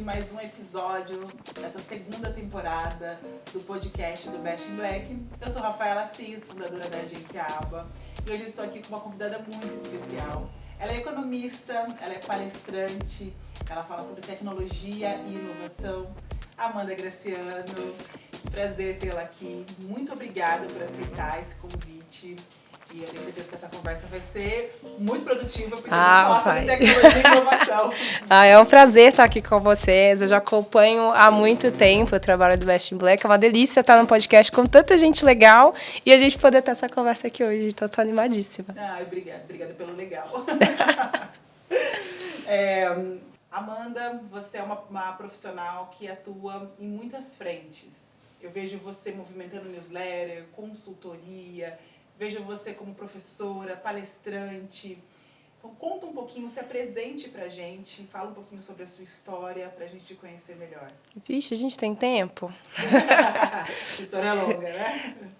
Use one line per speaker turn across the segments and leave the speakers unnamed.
mais um episódio dessa segunda temporada do podcast do Best in Black. Eu sou Rafaela Assis, fundadora da agência ABA, e hoje eu estou aqui com uma convidada muito especial. Ela é economista, ela é palestrante, ela fala sobre tecnologia e inovação. Amanda Graciano, prazer tê-la aqui. Muito obrigada por aceitar esse convite. E eu tenho certeza que essa conversa vai ser muito produtiva, porque vamos falar sobre tecnologia e inovação.
É um prazer estar aqui com vocês. Eu já acompanho há muito tempo o trabalho do Best in Black. É uma delícia estar no podcast com tanta gente legal e a gente poder ter essa conversa aqui hoje. Então, estou animadíssima.
Obrigada pelo legal. Amanda, você é uma profissional que atua em muitas frentes. Eu vejo você movimentando newsletter, consultoria, vejo você como professora, palestrante. Então, conta um pouquinho, se apresente pra gente, fala um pouquinho sobre a sua história, pra gente te conhecer melhor.
Vixe, a gente tem tempo?
História é longa,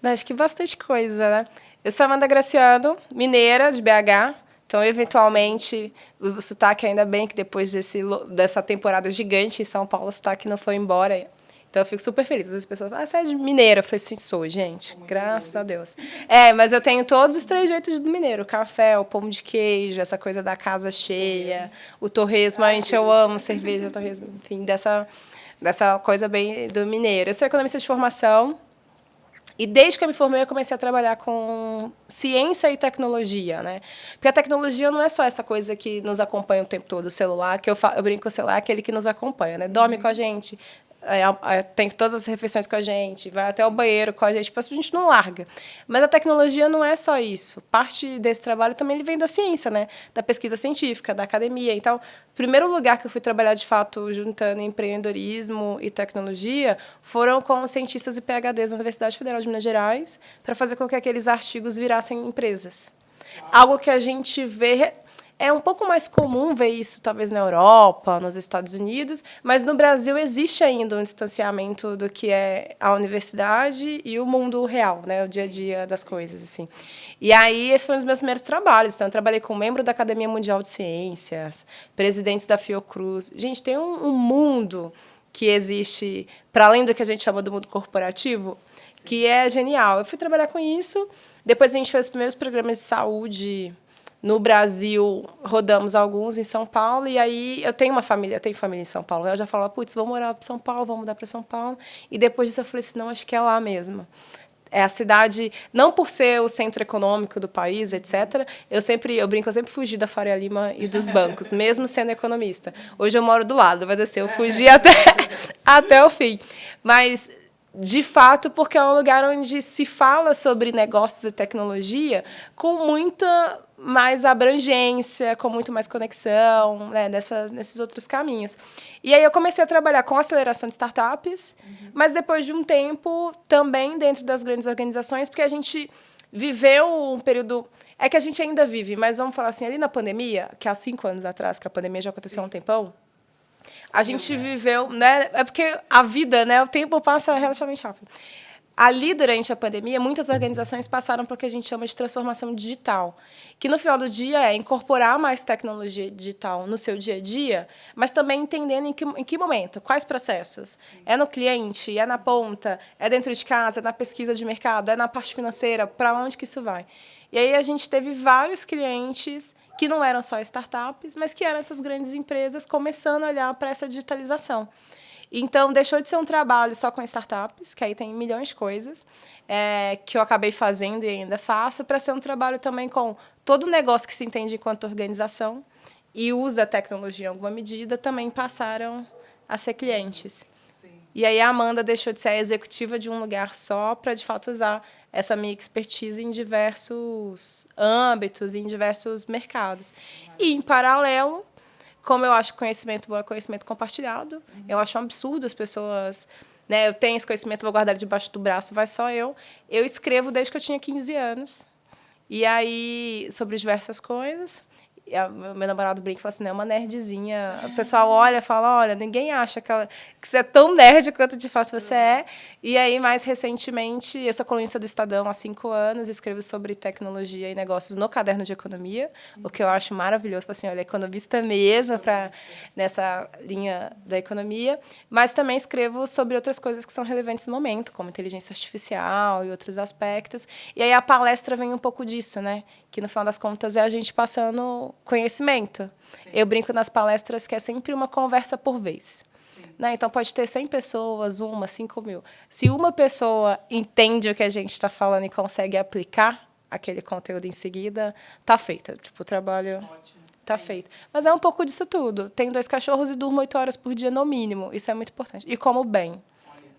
né?
Acho que bastante coisa, né? Eu sou Amanda Graciano, mineira de BH. Então, eventualmente, o sotaque, ainda bem que depois dessa temporada gigante em São Paulo, o sotaque não foi embora. Então, eu fico super feliz. As pessoas falam, você é de mineira? Eu falei, sim, sou, gente. Graças a Deus. Mas eu tenho todos os trejeitos do mineiro. O café, o pão de queijo, essa coisa da casa cheia, o torresmo. Eu amo cerveja, torresmo. Enfim, dessa coisa bem do mineiro. Eu sou economista de formação. E desde que eu me formei, eu comecei a trabalhar com ciência e tecnologia, né? Porque a tecnologia não é só essa coisa que nos acompanha o tempo todo, o celular, que eu brinco com o celular, é aquele que nos acompanha, né? Dorme com a gente, tem todas as refeições com a gente, vai até o banheiro com a gente não larga. Mas a tecnologia não é só isso. Parte desse trabalho também vem da ciência, né? Da pesquisa científica, da academia. Então, o primeiro lugar que eu fui trabalhar, de fato, juntando empreendedorismo e tecnologia, foram com cientistas e PhDs na Universidade Federal de Minas Gerais, para fazer com que aqueles artigos virassem empresas. Algo que a gente vê... É um pouco mais comum ver isso, talvez, na Europa, nos Estados Unidos, mas no Brasil existe ainda um distanciamento do que é a universidade e o mundo real, né? O dia a dia das coisas, assim. E aí, esse foi um dos meus primeiros trabalhos. Então, eu trabalhei com membro da Academia Mundial de Ciências, presidentes da Fiocruz. Gente, tem um mundo que existe, para além do que a gente chama do mundo corporativo, que é genial. Eu fui trabalhar com isso, depois a gente fez os primeiros programas de saúde. No Brasil, rodamos alguns em São Paulo, e aí eu tenho família em São Paulo. Eu já falava, putz, vou morar para São Paulo, vou mudar para São Paulo. E depois disso eu falei assim, não, acho que é lá mesmo. É a cidade, não por ser o centro econômico do país, etc. Eu sempre fugi da Faria Lima e dos bancos, mesmo sendo economista. Hoje eu moro do lado, vai descer, eu fugi até o fim. Mas, de fato, porque é um lugar onde se fala sobre negócios e tecnologia com muita mais abrangência, com muito mais conexão, né, nesses outros caminhos. E aí eu comecei a trabalhar com aceleração de startups, mas depois de um tempo também dentro das grandes organizações, porque a gente viveu um período... É que a gente ainda vive, mas vamos falar assim, ali na pandemia, que há 5 anos atrás, que a pandemia já aconteceu há um tempão, a gente viveu... Né, é porque a vida, né, o tempo passa relativamente rápido. Ali, durante a pandemia, muitas organizações passaram por o que a gente chama de transformação digital, que, no final do dia, é incorporar mais tecnologia digital no seu dia a dia, mas também entendendo em que momento, quais processos. É no cliente, é na ponta, é dentro de casa, é na pesquisa de mercado, é na parte financeira, para onde que isso vai. E aí a gente teve vários clientes que não eram só startups, mas que eram essas grandes empresas começando a olhar para essa digitalização. Então, deixou de ser um trabalho só com startups, que aí tem milhões de coisas, que eu acabei fazendo e ainda faço, para ser um trabalho também com todo negócio que se entende enquanto organização e usa a tecnologia em alguma medida, também passaram a ser clientes. Sim. E aí a Amanda deixou de ser a executiva de um lugar só para, de fato, usar essa minha expertise em diversos âmbitos, em diversos mercados. E, em paralelo... Como eu acho que conhecimento bom é conhecimento compartilhado, eu acho um absurdo as pessoas... Né, eu tenho esse conhecimento, vou guardar ele debaixo do braço, vai só eu. Eu escrevo desde que eu tinha 15 anos. E aí, sobre diversas coisas. meu namorado brinca e fala assim, né, uma nerdzinha. O pessoal olha e fala, olha, ninguém acha que você é tão nerd quanto de fato você é. E aí, mais recentemente, eu sou colunista do Estadão há 5 anos, escrevo sobre tecnologia e negócios no Caderno de Economia, o que eu acho maravilhoso. Assim, olha, economista mesmo, nessa linha da economia. Mas também escrevo sobre outras coisas que são relevantes no momento, como inteligência artificial e outros aspectos. E aí a palestra vem um pouco disso, né? Que, no final das contas, é a gente passando conhecimento. Sim. Eu brinco nas palestras que é sempre uma conversa por vez. Né? Então, pode ter 100 pessoas, 5 mil. Se uma pessoa entende o que a gente está falando e consegue aplicar aquele conteúdo em seguida, tá feito. Tipo, o trabalho tá feito. Mas é um pouco disso tudo. Tenho 2 cachorros e durmo 8 horas por dia, no mínimo. Isso é muito importante. E como bem.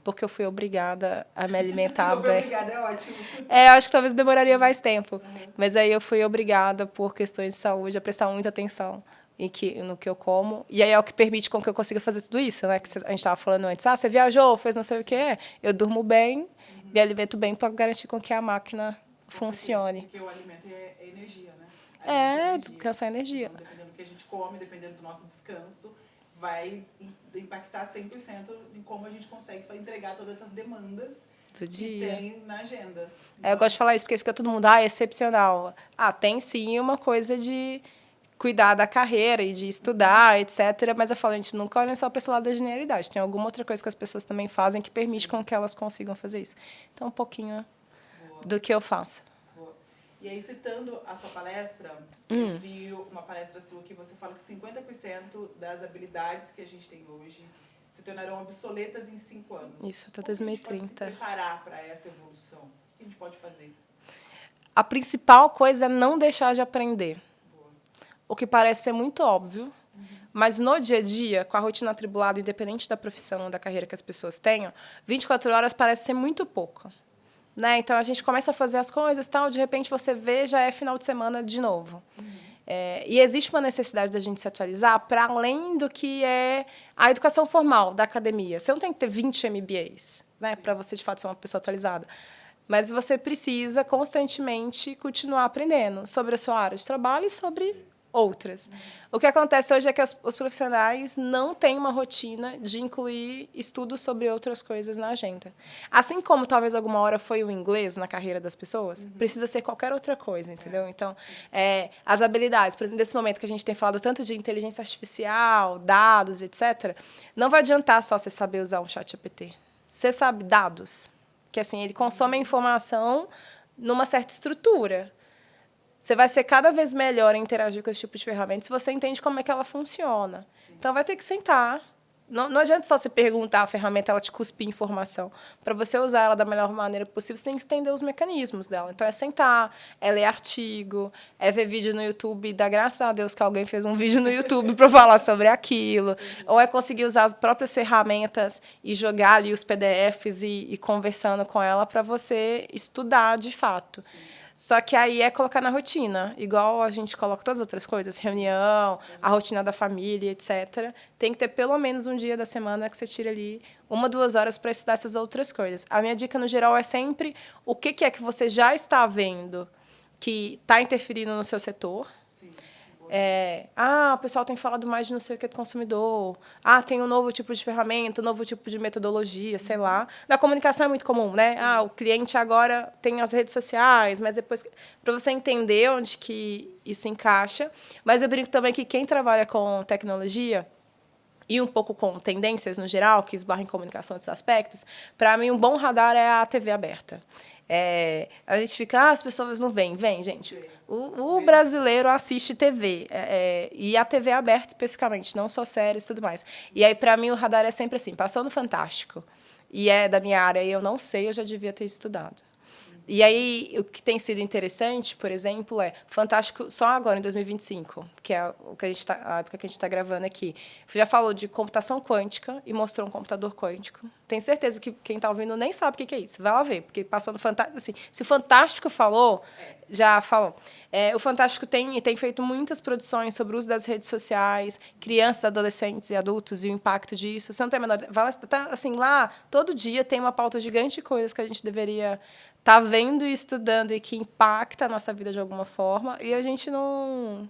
Porque eu fui obrigada a me alimentar bem.
Obrigada, é ótimo.
Acho que talvez demoraria mais tempo. Mas aí eu fui obrigada, por questões de saúde, a prestar muita atenção no que eu como. E aí é o que permite com que eu consiga fazer tudo isso, né? Que a gente estava falando antes. Você viajou, fez não sei o quê. Eu durmo bem, me alimento bem para garantir com que a máquina funcione.
Porque o alimento é energia, né?
Descansar energia.
Então, dependendo do que a gente come, dependendo do nosso descanso, vai impactar 100% em como a gente consegue entregar todas essas demandas
do dia.
Que tem na agenda.
Eu gosto de falar isso, porque fica todo mundo, excepcional. Tem sim uma coisa de cuidar da carreira e de estudar, etc. Mas eu falo, a gente nunca olha só para esse lado da genialidade. Tem alguma outra coisa que as pessoas também fazem que permite com que elas consigam fazer isso. Então, um pouquinho do que eu faço.
E aí, citando a sua palestra, eu vi uma palestra sua que você fala que 50% das habilidades que a gente tem hoje se tornarão obsoletas em 5 anos.
Isso, até 2030.
Como a gente pode se preparar para essa evolução? O que a gente pode fazer?
A principal coisa é não deixar de aprender. O que parece ser muito óbvio, mas no dia a dia, com a rotina atribulada, independente da profissão ou da carreira que as pessoas tenham, 24 horas parece ser muito pouco. Né? Então, a gente começa a fazer as coisas, de repente você vê, já é final de semana de novo. E existe uma necessidade da gente se atualizar para além do que é a educação formal da academia. Você não tem que ter 20 MBAs, né, para você, de fato, ser uma pessoa atualizada. Mas você precisa constantemente continuar aprendendo sobre a sua área de trabalho e sobre outras. O que acontece hoje é que os profissionais não têm uma rotina de incluir estudos sobre outras coisas na agenda. Assim como talvez alguma hora foi o inglês na carreira das pessoas, precisa ser qualquer outra coisa, entendeu? Então, as habilidades, por exemplo, nesse momento que a gente tem falado tanto de inteligência artificial, dados, etc., não vai adiantar só você saber usar um ChatGPT. Você sabe dados, que assim, ele consome a informação numa certa estrutura. Você vai ser cada vez melhor em interagir com esse tipo de ferramenta se você entende como é que ela funciona. Sim. Então, vai ter que sentar. Não adianta só você perguntar a ferramenta, ela te cuspir informação. Para você usar ela da melhor maneira possível, você tem que entender os mecanismos dela. Então, é sentar, é ler artigo, é ver vídeo no YouTube, dar graças a Deus que alguém fez um vídeo no YouTube para falar sobre aquilo. Ou é conseguir usar as próprias ferramentas e jogar ali os PDFs e conversando com ela para você estudar de fato. Sim. Só que aí é colocar na rotina, igual a gente coloca todas as outras coisas, reunião, a rotina da família, etc. Tem que ter pelo menos um dia da semana que você tire ali 1, 2 horas para estudar essas outras coisas. A minha dica, no geral, é sempre o que é que você já está vendo que está interferindo no seu setor. Sim. O pessoal tem falado mais de não sei o que do consumidor. Tem um novo tipo de ferramenta, um novo tipo de metodologia, sei lá. Na comunicação é muito comum, né? O cliente agora tem as redes sociais, mas depois... Para você entender onde que isso encaixa. Mas eu brinco também que quem trabalha com tecnologia e um pouco com tendências no geral, que esbarram em comunicação desses aspectos, para mim, um bom radar é a TV aberta. A gente fica, as pessoas não veem. Vem, gente. O brasileiro assiste TV. E a TV aberta, especificamente, não só séries e tudo mais. E aí, para mim, o radar é sempre assim, passou no Fantástico. E é da minha área e eu não sei, eu já devia ter estudado. E aí, o que tem sido interessante, por exemplo, Fantástico só agora, em 2025, que é a época que a gente está gravando aqui. Já falou de computação quântica e mostrou um computador quântico. Tenho certeza que quem está ouvindo nem sabe o que é isso. Vai lá ver, porque passou no Fantástico. Assim, se o Fantástico falou, já falou. O Fantástico tem feito muitas produções sobre o uso das redes sociais, crianças, adolescentes e adultos e o impacto disso. Você não tem a menor... assim, lá, todo dia tem uma pauta gigante de coisas que a gente deveria estar vendo e estudando e que impacta a nossa vida de alguma forma, e a gente não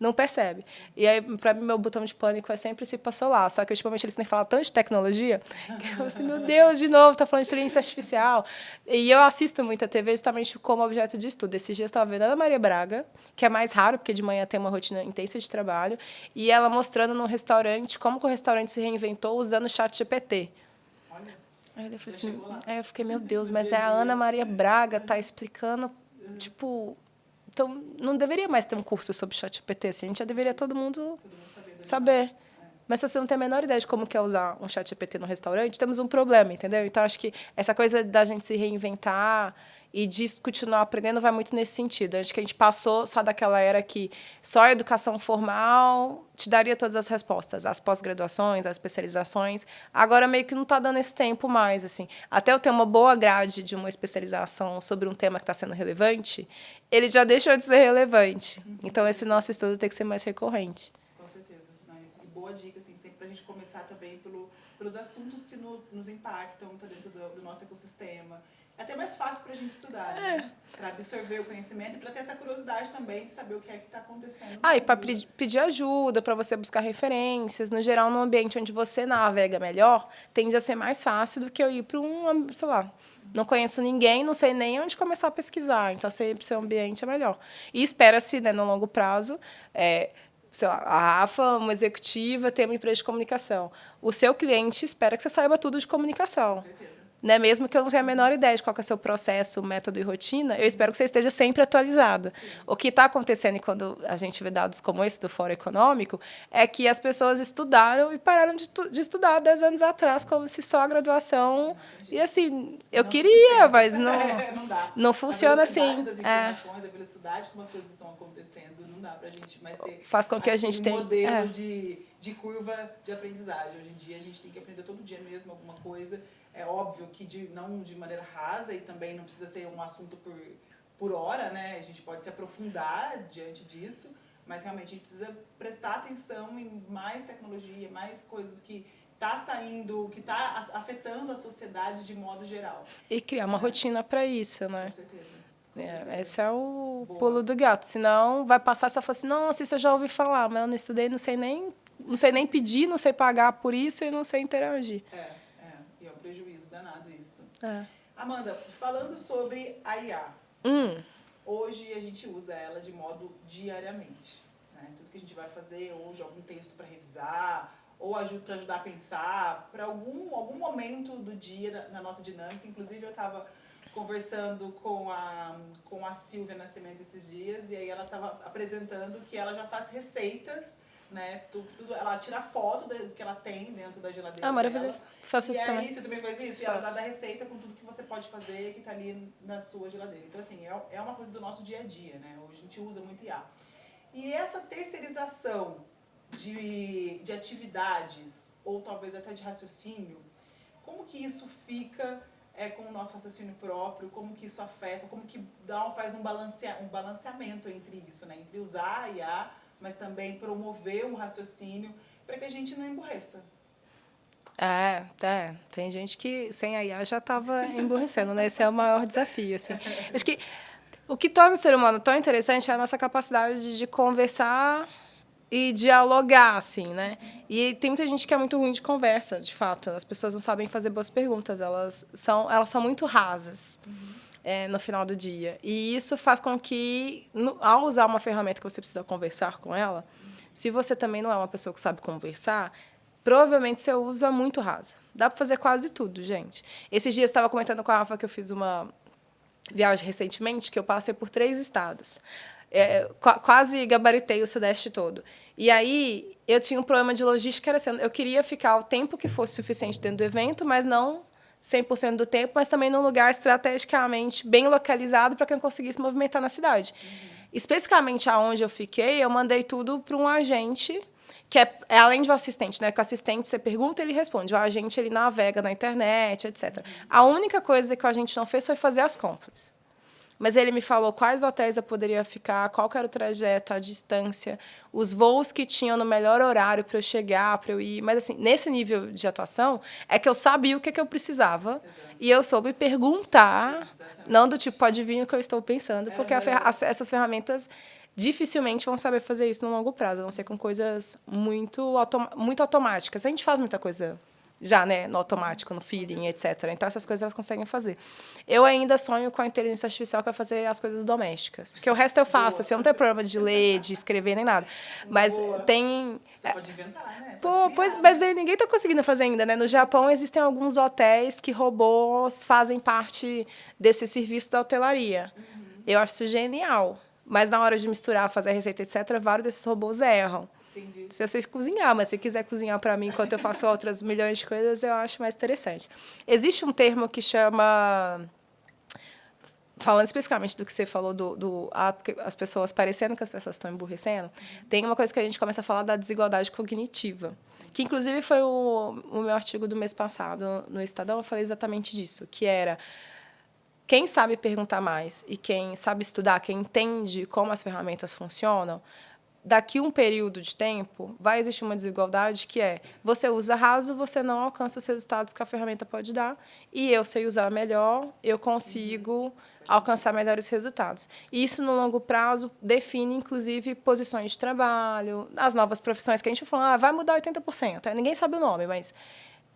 não percebe. E aí, para mim, meu botão de pânico é sempre se passou lá. Só que, ultimamente, eles têm falado tanto de tecnologia que eu falo assim, meu Deus, de novo, tá falando de inteligência artificial. E eu assisto muito a TV justamente como objeto de estudo. Esses dias eu estava vendo a Ana Maria Braga, que é mais raro, porque de manhã tem uma rotina intensa de trabalho, e ela mostrando no restaurante como que o restaurante se reinventou usando o chat GPT.
Olha,
Aí eu falei assim, aí eu fiquei, meu Deus, mas é a Ana Maria Braga, tá explicando, tipo... Então, não deveria mais ter um curso sobre ChatGPT, assim, a gente já deveria todo mundo saber. Mas se você não tem a menor ideia de como que é usar um ChatGPT no restaurante, temos um problema, entendeu? Então, acho que essa coisa da gente se reinventar e de continuar aprendendo vai muito nesse sentido. Acho que a gente passou só daquela era que só a educação formal te daria todas as respostas, as pós-graduações, as especializações. Agora meio que não está dando esse tempo mais, assim. Até eu ter uma boa grade de uma especialização sobre um tema que está sendo relevante, ele já deixou de ser relevante. Então esse nosso estudo tem que ser mais recorrente.
Com certeza. E boa dica, assim, tem para a gente começar também pelos assuntos que nos impactam, tá dentro do nosso ecossistema. É até mais fácil para a gente estudar, né? Para absorver o conhecimento e para ter essa curiosidade também de saber o que é que está acontecendo.
E para pedir ajuda, para você buscar referências. No geral, num ambiente onde você navega melhor, tende a ser mais fácil do que eu ir para sei lá, não conheço ninguém, não sei nem onde começar a pesquisar. Então, sempre seu ambiente é melhor. E espera-se, né, no longo prazo, sei lá, a Rafa, uma executiva, tem uma empresa de comunicação. O seu cliente espera que você saiba tudo de comunicação.
Com certeza.
Né? Mesmo que eu não tenha a menor ideia de qual que é o seu processo, método e rotina, eu espero que você esteja sempre atualizada. Sim. O que está acontecendo, e quando a gente vê dados como esse do Fórum Econômico, é que as pessoas estudaram e pararam de estudar 10 anos atrás, como se só a graduação... E, assim, eu queria, mas
não dá.
Não funciona assim.
Das informações, a velocidade como as coisas estão acontecendo, não dá para a gente mais ter...
Faz com que a gente tenha...
modelo de curva de aprendizagem. Hoje em dia, a gente tem que aprender todo dia mesmo alguma coisa. É óbvio que não de maneira rasa e também não precisa ser um assunto por hora, né? A gente pode se aprofundar diante disso, mas realmente a gente precisa prestar atenção em mais tecnologia, mais coisas que está saindo, que está afetando a sociedade de modo geral.
E criar uma rotina para isso, né?
Com certeza.
Esse é o pulo do gato. Senão vai passar e só fala assim, nossa, isso eu já ouvi falar, mas eu não estudei, não sei nem pedir, não sei pagar por isso e não sei interagir.
E é um prejuízo danado isso.
É.
Amanda, falando sobre a IA, hoje a gente usa ela de modo diariamente. Né? Tudo que a gente vai fazer, hoje algum texto para revisar, ou para ajudar a pensar, para algum momento do dia na nossa dinâmica. Inclusive, eu estava conversando com a Silvia Nascimento esses dias, e aí ela estava apresentando que ela já faz receitas, né? Ela tira foto do que ela tem dentro da geladeira.
Maravilhoso. Faço isso também.
E aí, você também faz isso? E ela dá a receita com tudo que você pode fazer que está ali na sua geladeira. Então, assim, é uma coisa do nosso dia a dia, né? Hoje a gente usa muito IA. E essa terceirização de atividades, ou talvez até de raciocínio, como que isso fica com o nosso raciocínio próprio, como que isso afeta, como que faz um balanceamento entre isso, né? Entre usar a IA, mas também promover um raciocínio para que a gente não emburreça.
Tem gente que sem a IA já estava emburrecendo, né? Esse é o maior desafio, assim. Acho que o que torna o ser humano tão interessante é a nossa capacidade de conversar e dialogar, assim, né? E tem muita gente que é muito ruim de conversa, de fato. As pessoas não sabem fazer boas perguntas, elas são muito rasas no final do dia. E isso faz com que, ao usar uma ferramenta que você precisa conversar com ela, se você também não é uma pessoa que sabe conversar, provavelmente seu uso é muito raso. Dá para fazer quase tudo, gente. Esses dias eu estava comentando com a Rafa que eu fiz uma viagem recentemente, que eu passei por 3 estados. Quase gabaritei o Sudeste todo. E aí, eu tinha um problema de logística, era assim, eu queria ficar o tempo que fosse suficiente dentro do evento, mas não 100% do tempo, mas também num lugar estrategicamente bem localizado para que eu conseguisse movimentar na cidade. Especificamente aonde eu fiquei, eu mandei tudo para um agente, que é além de um assistente, né? Que o assistente, você pergunta, ele responde. O agente, ele navega na internet, etc. A única coisa que o agente não fez foi fazer as compras. Mas ele me falou quais hotéis eu poderia ficar, qual que era o trajeto, a distância, os voos que tinham no melhor horário para eu chegar, para eu ir. Mas, assim, nesse nível de atuação, é que eu sabia o que eu precisava. Exato. E eu soube perguntar, não do tipo, pode vir o que eu estou pensando, porque essas ferramentas dificilmente vão saber fazer isso no longo prazo, a não ser com coisas muito automáticas. A gente faz muita coisa já, né, no automático, no feeling, etc. Então, essas coisas elas conseguem fazer. Eu ainda sonho com a inteligência artificial para fazer as coisas domésticas. Que o resto eu faço, assim, eu não tenho problema de ler, de escrever, nem nada. Mas tem...
Você pode inventar, né?
Mas aí ninguém está conseguindo fazer ainda, né? No Japão, existem alguns hotéis que robôs fazem parte desse serviço da hotelaria. Eu acho isso genial. Mas na hora de misturar, fazer a receita, etc., vários desses robôs erram.
Entendi.
Se você cozinhar, mas se quiser cozinhar para mim enquanto eu faço outras milhões de coisas, eu acho mais interessante. Existe um termo que chama... Falando especificamente do que você falou, porque as pessoas, parecendo que as pessoas estão emburrecendo, tem uma coisa que a gente começa a falar da desigualdade cognitiva, que, inclusive, foi o meu artigo do mês passado no Estadão, eu falei exatamente disso, que era quem sabe perguntar mais e quem sabe estudar, quem entende como as ferramentas funcionam, daqui um período de tempo, vai existir uma desigualdade que é você usa raso, você não alcança os resultados que a ferramenta pode dar, e eu sei usar melhor, eu consigo alcançar melhores resultados. E isso, no longo prazo, define, inclusive, posições de trabalho, as novas profissões que a gente fala, vai mudar 80%. Ninguém sabe o nome, mas...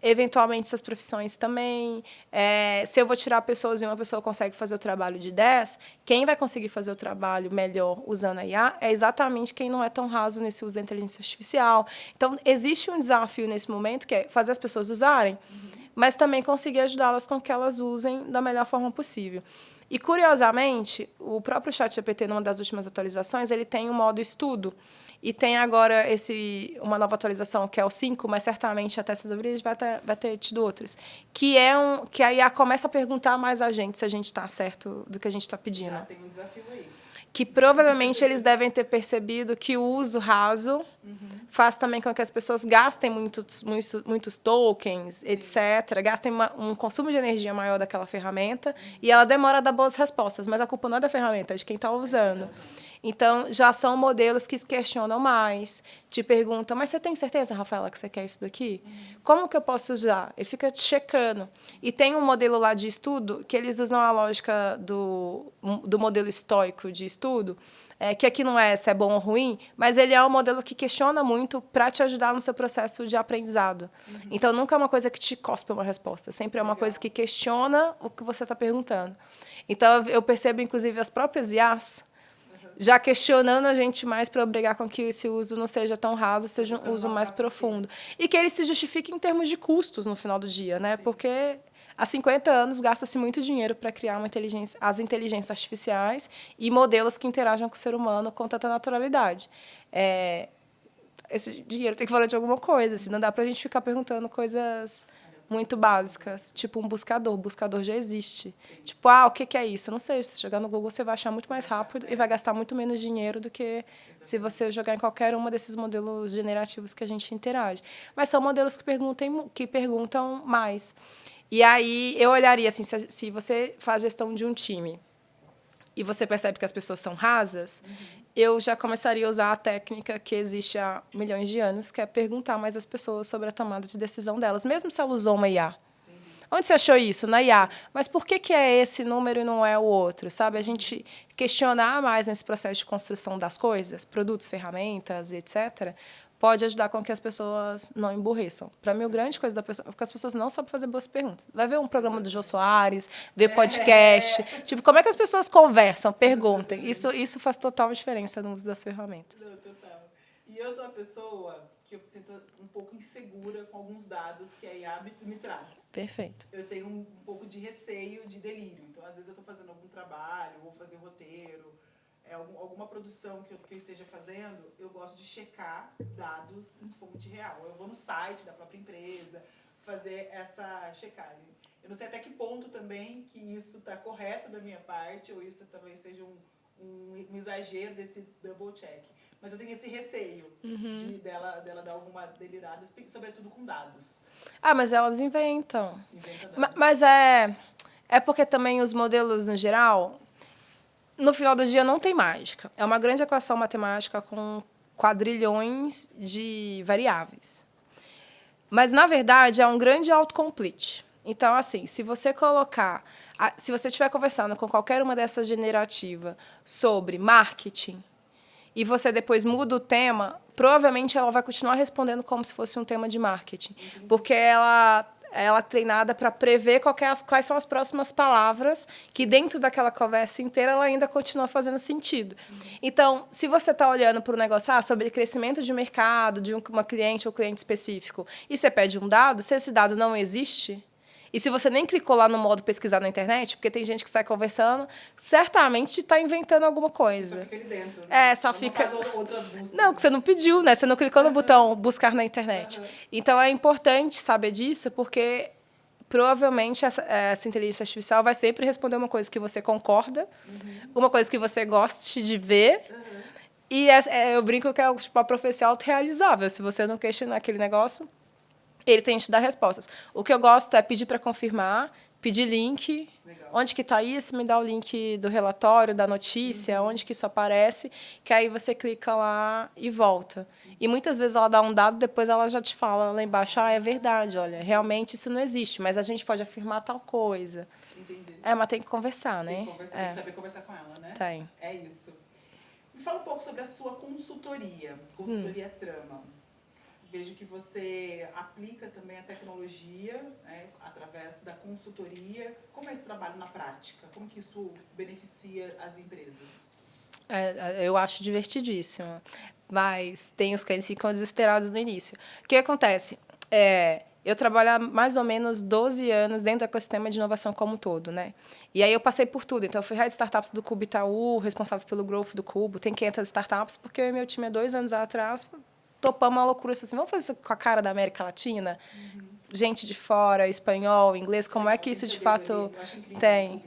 eventualmente, essas profissões também. Se eu vou tirar pessoas e uma pessoa consegue fazer o trabalho de 10, quem vai conseguir fazer o trabalho melhor usando a IA é exatamente quem não é tão raso nesse uso da inteligência artificial. Então, existe um desafio nesse momento, que é fazer as pessoas usarem, mas também conseguir ajudá-las com que elas usem da melhor forma possível. E, curiosamente, o próprio ChatGPT, numa das últimas atualizações, ele tem um modo estudo. E tem agora uma nova atualização, que é o 5, mas certamente até essas abril vai ter tido outros. Que a IA começa a perguntar mais a gente se a gente está certo do que a gente está pedindo.
Já tem um desafio aí.
Que provavelmente eles devem ter percebido que o uso raso faz também com que as pessoas gastem muitos tokens, etc., gastem um consumo de energia maior daquela ferramenta e ela demora a dar boas respostas, mas a culpa não é da ferramenta, é de quem está usando. Então, já são modelos que se questionam mais, te perguntam, mas você tem certeza, Rafaela, que você quer isso daqui? Como que eu posso usar? Ele fica te checando. E tem um modelo lá de estudo que eles usam a lógica do modelo estoico de estudo, que aqui não é se é bom ou ruim, mas ele é um modelo que questiona muito para te ajudar no seu processo de aprendizado. Então, nunca é uma coisa que te cospe uma resposta, sempre é uma coisa que questiona o que você está perguntando. Então, eu percebo, inclusive, as próprias IAs já questionando a gente mais para obrigar com que esse uso não seja tão raso, seja um uso mais profundo. E que ele se justifique em termos de custos no final do dia, né? Porque há 50 anos gasta-se muito dinheiro para criar as inteligências artificiais e modelos que interagem com o ser humano com tanta naturalidade. Esse dinheiro tem que valer de alguma coisa, assim, não dá para a gente ficar perguntando coisas muito básicas, tipo um buscador. O buscador já existe. Tipo, o que é isso? Eu não sei. Se você jogar no Google, você vai achar muito mais rápido e vai gastar muito menos dinheiro do que se você jogar em qualquer uma desses modelos generativos que a gente interage. Mas são modelos que perguntam mais. E aí, eu olharia assim, se você faz gestão de um time e você percebe que as pessoas são rasas, eu já começaria a usar a técnica que existe há milhões de anos, que é perguntar mais às pessoas sobre a tomada de decisão delas, mesmo se ela usou uma IA. Onde você achou isso? Na IA. Mas por que é esse número e não é o outro? Sabe? A gente questionar mais nesse processo de construção das coisas, produtos, ferramentas, etc., pode ajudar com que as pessoas não emburreçam. Para mim, a grande coisa da pessoa é que as pessoas não sabem fazer boas perguntas. Vai ver um programa do Jô Soares, ver podcast. Tipo, como é que as pessoas conversam? Perguntem. Isso faz total diferença no uso das ferramentas.
Não, total. E eu sou uma pessoa que eu me sinto um pouco insegura com alguns dados que a IA me traz.
Perfeito.
Eu tenho um pouco de receio, de delírio. Então, às vezes, eu estou fazendo algum trabalho, vou fazer roteiro, alguma produção que eu esteja fazendo, eu gosto de checar dados em fonte real. Eu vou no site da própria empresa fazer essa checagem. Eu não sei até que ponto também que isso está correto da minha parte, ou isso talvez seja um exagero desse double check. Mas eu tenho esse receio dela dar alguma delirada, sobretudo com dados.
Mas elas inventam. Mas é porque também os modelos, no geral, no final do dia não tem mágica. É uma grande equação matemática com quadrilhões de variáveis. Mas, na verdade, é um grande autocomplete. Então, assim, se você estiver conversando com qualquer uma dessas generativas sobre marketing, e você depois muda o tema, provavelmente ela vai continuar respondendo como se fosse um tema de marketing. Porque ela é treinada para prever quais são as próximas palavras que dentro daquela conversa inteira ela ainda continua fazendo sentido. Então, se você está olhando para um negócio sobre crescimento de mercado, de uma cliente ou cliente específico, e você pede um dado, se esse dado não existe, e se você nem clicou lá no modo pesquisar na internet, porque tem gente que sai conversando, certamente está inventando alguma coisa.
Só fica ali dentro, né?
Só fica...
Não faz outras buscas.
Não, que você não pediu, né? Você não clicou no botão buscar na internet. Então, é importante saber disso, porque provavelmente essa inteligência artificial vai sempre responder uma coisa que você concorda, uma coisa que você goste de ver, e eu brinco que é uma profecia autorrealizável. Se você não questionar aquele negócio, ele tem que te dar respostas. O que eu gosto é pedir para confirmar, pedir link. Legal. Onde que está isso? Me dá o link do relatório, da notícia, onde que isso aparece, que aí você clica lá e volta. E muitas vezes ela dá um dado, depois ela já te fala lá embaixo, é verdade, olha, realmente isso não existe, mas a gente pode afirmar tal coisa.
Entendi.
Mas tem que conversar, né?
Tem que conversar, tem que saber conversar com ela, né?
Tem.
É isso. Me fala um pouco sobre a sua consultoria Trama. Vejo que você aplica também a tecnologia, né, através da consultoria. Como é esse trabalho na prática? Como que isso beneficia as empresas?
Eu acho divertidíssimo. Mas tem os clientes que ficam desesperados no início. O que acontece? Eu trabalho há mais ou menos 12 anos dentro do ecossistema de inovação como um todo, né? E aí eu passei por tudo. Então, eu fui Head de Startups do Cubo Itaú, responsável pelo Growth do Cubo. Tem 500 startups, porque meu time, há 2 anos atrás, topamos uma loucura. Eu falei assim, vamos fazer isso com a cara da América Latina? Gente de fora, espanhol, inglês, como é que isso de fato tem?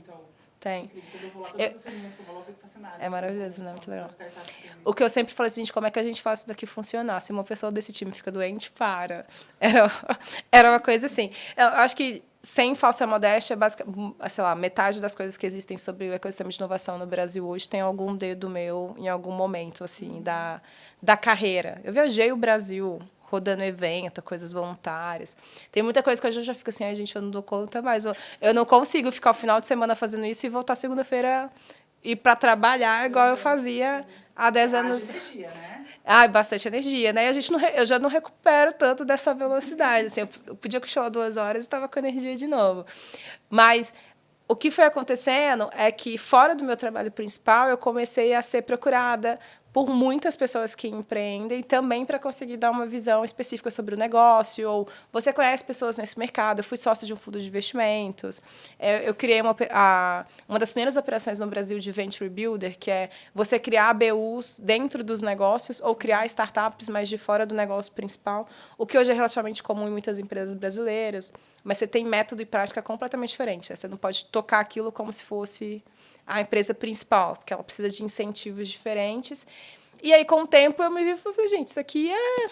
Tem.
Quando eu vou lá, todas as reuniões que eu vou lá, eu fico fascinada.
É maravilhoso, né? Muito legal. O que eu sempre falei assim, gente, como é que a gente faz isso daqui funcionar? Se uma pessoa desse time fica doente, para. Era uma coisa assim. Eu acho que, sem falsa modéstia, sei lá, metade das coisas que existem sobre o ecossistema de inovação no Brasil hoje tem algum dedo meu em algum momento, assim, da carreira. Eu viajei o Brasil rodando evento, coisas voluntárias. Tem muita coisa que eu já fico assim, gente, eu não dou conta mais. Eu não consigo ficar o final de semana fazendo isso e voltar segunda-feira ir para trabalhar igual eu fazia há 10 anos.
Energia, né?
Bastante energia, né? E eu já não recupero tanto dessa velocidade. Assim, eu podia cochilar 2 horas e estava com energia de novo. Mas o que foi acontecendo é que, fora do meu trabalho principal, eu comecei a ser procurada por muitas pessoas que empreendem, também para conseguir dar uma visão específica sobre o negócio, ou você conhece pessoas nesse mercado. Eu fui sócio de um fundo de investimentos. Eu criei uma das primeiras operações no Brasil de Venture Builder, que é você criar ABUs dentro dos negócios ou criar startups, mas de fora do negócio principal, o que hoje é relativamente comum em muitas empresas brasileiras, mas você tem método e prática completamente diferente. Você não pode tocar aquilo como se fosse a empresa principal, porque ela precisa de incentivos diferentes. E aí, com o tempo, eu me vi e falei, gente, isso aqui é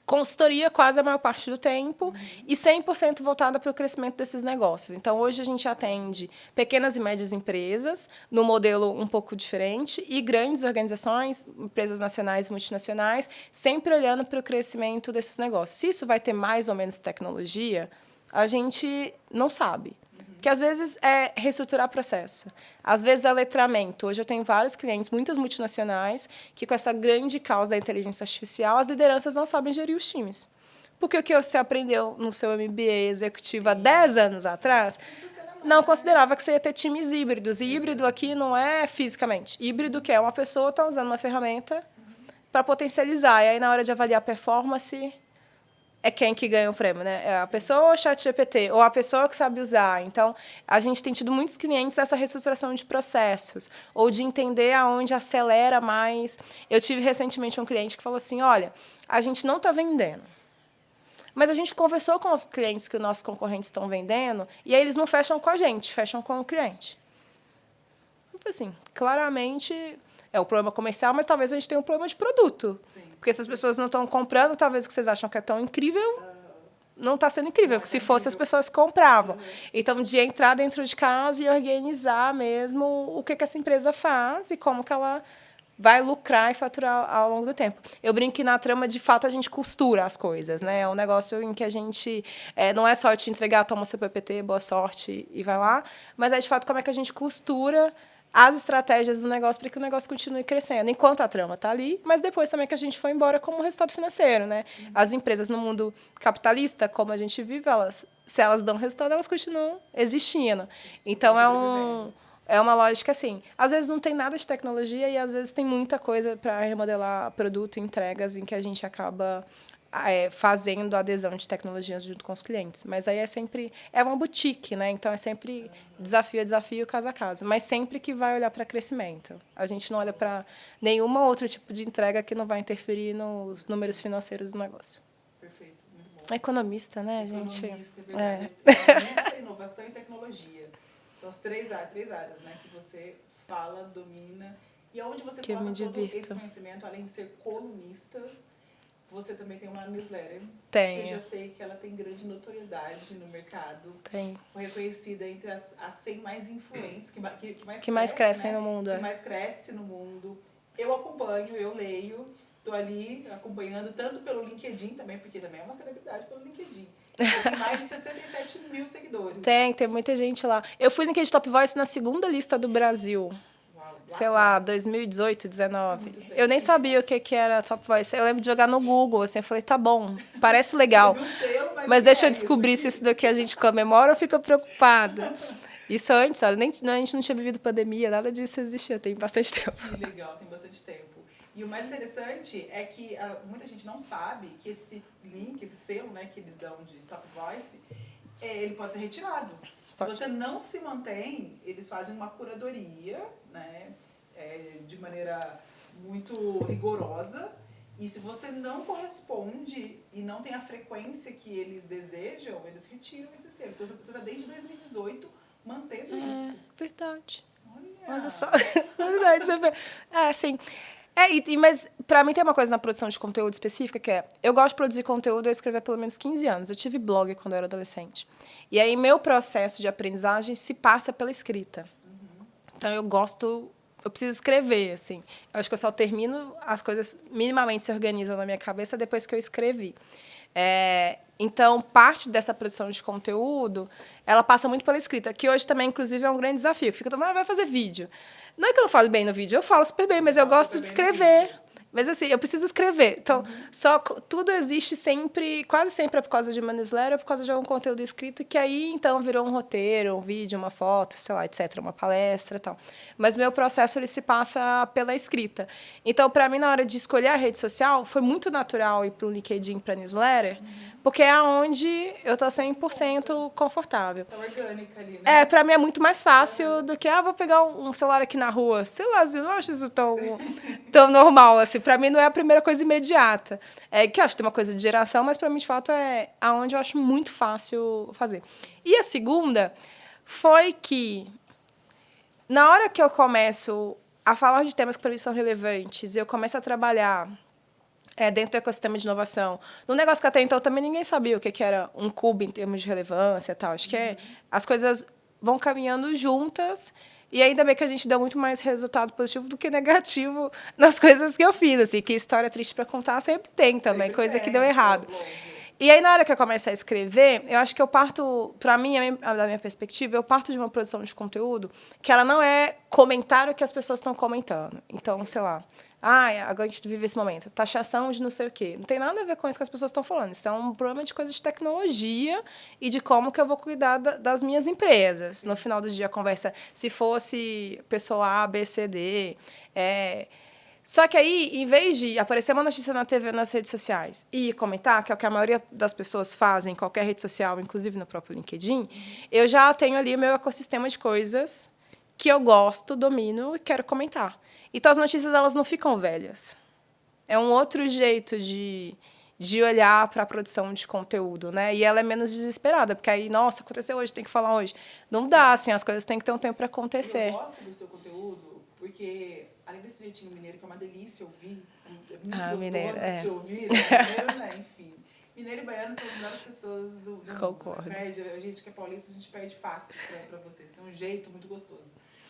consultoria quase a maior parte do tempo e 100% voltada para o crescimento desses negócios. Então, hoje a gente atende pequenas e médias empresas, no modelo um pouco diferente, e grandes organizações, empresas nacionais e multinacionais, sempre olhando para o crescimento desses negócios. Se isso vai ter mais ou menos tecnologia, a gente não sabe. Que às vezes é reestruturar processo, às vezes é letramento. Hoje eu tenho vários clientes, muitas multinacionais, que com essa grande causa da inteligência artificial, as lideranças não sabem gerir os times. Porque o que você aprendeu no seu MBA executivo há 10 anos atrás, não considerava que você ia ter times híbridos. E híbrido aqui não é fisicamente. Híbrido que é uma pessoa está usando uma ferramenta para potencializar. E aí, na hora de avaliar a performance, é quem que ganha o prêmio, né? É a pessoa ou o ChatGPT, ou a pessoa que sabe usar. Então, a gente tem tido muitos clientes nessa reestruturação de processos, ou de entender aonde acelera mais. Eu tive recentemente um cliente que falou assim, olha, a gente não está vendendo, mas a gente conversou com os clientes que os nossos concorrentes estão vendendo, e aí eles não fecham com a gente, fecham com o cliente. Eu falei assim, claramente é o problema comercial, mas talvez a gente tenha um problema de produto. Sim. Porque se as pessoas não estão comprando, talvez o que vocês acham que é tão incrível não está sendo incrível, porque se fosse as pessoas compravam. Então, de entrar dentro de casa e organizar mesmo o que essa empresa faz e como que ela vai lucrar e faturar ao longo do tempo. Eu brinco que na Trama, de fato, a gente costura as coisas, né? É um negócio em que a gente... não é só te entregar, toma seu PPT, boa sorte e vai lá, mas é, de fato, como é que a gente costura as estratégias do negócio para que o negócio continue crescendo. Enquanto a trama está ali, mas depois também que a gente foi embora como resultado financeiro, né? As empresas no mundo capitalista, como a gente vive, se elas dão resultado, elas continuam existindo. Então, é uma lógica assim. Às vezes não tem nada de tecnologia e às vezes tem muita coisa para remodelar produto e entregas em que a gente acaba fazendo adesão de tecnologias junto com os clientes. Mas aí é uma boutique, né? Então é sempre desafio a desafio, caso a caso. Mas sempre que vai olhar para crescimento. A gente não olha para nenhuma outro tipo de entrega que não vai interferir nos números financeiros do negócio.
Perfeito, muito bom.
Economista, né, gente?
Economista, é verdade. Economista, inovação e tecnologia. São as três áreas, né, que você fala, domina. E onde você coloca todo esse conhecimento, além de ser colunista, você também tem uma newsletter.
Tenho.
Eu já sei que ela tem grande notoriedade no mercado.
Tem.
Foi reconhecida entre as 100 mais influentes,
que mais crescem,
né?
no mundo.
Que mais cresce no mundo. Eu acompanho, eu leio, estou ali acompanhando, tanto pelo LinkedIn também, porque também é uma celebridade pelo LinkedIn. Tem mais de 67 mil seguidores.
Tem muita gente lá. Eu fui no LinkedIn Top Voice na segunda lista do Brasil. Sei lá, 2018, 19. Eu nem sabia o que era Top Voice. Eu lembro de jogar no Google, assim, eu falei, tá bom, parece legal. Mas deixa eu descobrir se isso daqui a gente comemora ou fica preocupada. Isso antes, olha, a gente não tinha vivido pandemia, nada disso existia, tem bastante tempo.
Que legal, tem bastante tempo. E o mais interessante é que muita gente não sabe que esse link, esse selo, né, que eles dão de Top Voice, ele pode ser retirado. Se você não se mantém, eles fazem uma curadoria, né, de maneira muito rigorosa. E se você não corresponde e não tem a frequência que eles desejam, eles retiram esse selo. Então você está desde 2018 mantendo isso.
Verdade.
Olha
só. Verdade, você vê. Assim. Mas pra mim tem uma coisa na produção de conteúdo específica que eu gosto de produzir conteúdo, eu escrevi há pelo menos 15 anos. Eu tive blog quando eu era adolescente. E aí meu processo de aprendizagem se passa pela escrita. Então eu preciso escrever, assim. Eu acho que eu só termino, as coisas minimamente se organizam na minha cabeça depois que eu escrevi. Então, parte dessa produção de conteúdo, ela passa muito pela escrita, que hoje também, inclusive, é um grande desafio. Que fica todo mundo, vai fazer vídeo. Não é que eu não falo bem no vídeo, eu falo super bem, mas eu gosto de escrever. Mas, assim, eu preciso escrever. Então, tudo existe sempre, quase sempre é por causa de uma newsletter, por causa de algum conteúdo escrito, que aí, então, virou um roteiro, um vídeo, uma foto, sei lá, etc., uma palestra e tal. Mas meu processo, ele se passa pela escrita. Então, para mim, na hora de escolher a rede social, foi muito natural ir para o LinkedIn, para newsletter, porque é onde eu estou 100% confortável.
É orgânica ali, né?
Para mim é muito mais fácil do que, vou pegar um celular aqui na rua. Sei lá, eu não acho isso tão normal, assim. Para mim não é a primeira coisa imediata. Que eu acho que tem uma coisa de geração, mas para mim, de fato, é aonde eu acho muito fácil fazer. E a segunda foi que, na hora que eu começo a falar de temas que para mim são relevantes, eu começo a trabalhar dentro do ecossistema de inovação, num negócio que até então também ninguém sabia o que era um cubo em termos de relevância e tal. Acho que as coisas vão caminhando juntas e ainda bem que a gente deu muito mais resultado positivo do que negativo nas coisas que eu fiz. Assim, que história triste para contar sempre tem também, coisa que deu errado. E aí, na hora que eu comecei a escrever, eu acho que eu parto, para mim, da minha perspectiva, eu parto de uma produção de conteúdo que ela não é comentar o que as pessoas estão comentando. Então, sei lá, agora a gente vive esse momento, taxação de não sei o quê. Não tem nada a ver com isso que as pessoas estão falando. Isso é um problema de coisa de tecnologia e de como que eu vou cuidar das minhas empresas. No final do dia, a conversa, se fosse pessoa A, B, C, D... Só que aí, em vez de aparecer uma notícia na TV, nas redes sociais, e comentar, que é o que a maioria das pessoas fazem em qualquer rede social, inclusive no próprio LinkedIn, eu já tenho ali o meu ecossistema de coisas que eu gosto, domino e quero comentar. Então, as notícias elas não ficam velhas. É um outro jeito de olhar para a produção de conteúdo, né? E ela é menos desesperada, porque aí, nossa, aconteceu hoje, tem que falar hoje. Não dá, assim, as coisas têm que ter um tempo para acontecer.
Eu gosto do seu conteúdo, porque além desse jeitinho mineiro, que é uma delícia ouvir, é muito gostoso
mineiro,
de ouvir, mineiro, né? Enfim. Mineiro e baiano são as melhores pessoas do mundo.
Concordo.
A gente que é paulista, a gente perde fácil para vocês. Tem um jeito muito gostoso.